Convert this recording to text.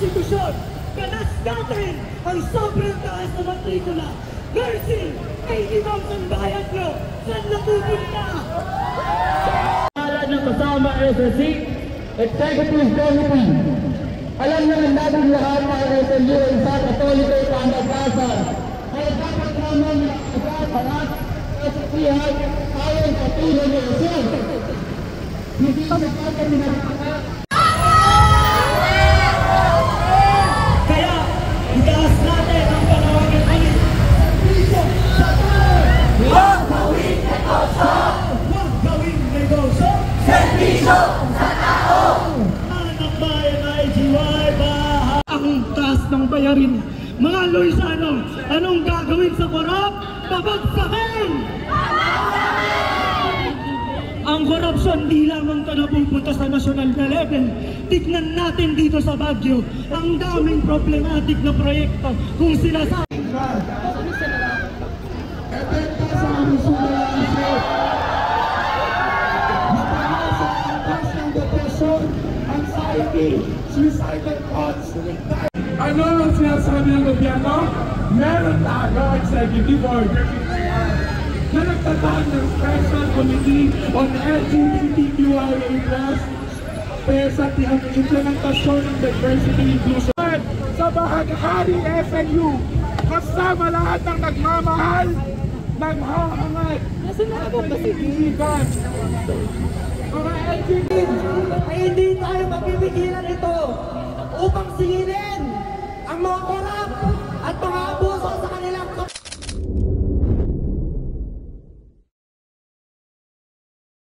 konstitusyon. Kanas natin ang sobrang taas na matrikula. Nursing, 80,000 bayad nyo. Saan napupunta? Ng kasama SSC, Executive Committee. Alam naman natin lahat mga SLU sa Katoliko Pangkasan ay dapat naman agad-agad SSC ay ayon sa tulong ng isyon. Hindi pa kami nagpapagod. Kaya, itaas natin ang panawagan ulit. Servisyo sa tao! Huwag gawing negosyo! Huwag gawing negosyo! Servisyo sa tao! Anak bayan ay GY baha! Ang taas ng bayarin. Mga Luisano, anong gagawin sa korap? Babagsakin! Ang korupsyon di lamang ito napupunta sa nasyonal na level. Tignan natin dito sa Baguio, ang daming problematic na proyekto kung sinasabi. Epekto sa kalusugan ng isyo. Mataas ang antas ng depression, anxiety, suicidal thoughts. Ano ang sinasabi ng gobyerno? Meron tayo executive order na nagtatag ng Special Committee on LGBTQIA+ sa implementasyon ng diversity inclusion. Sa bahagharing SLU, kasama lahat ng nagmamahal, naghahangat, nagsigigan. Mga LGBT, Ay hindi tayo magbibigyan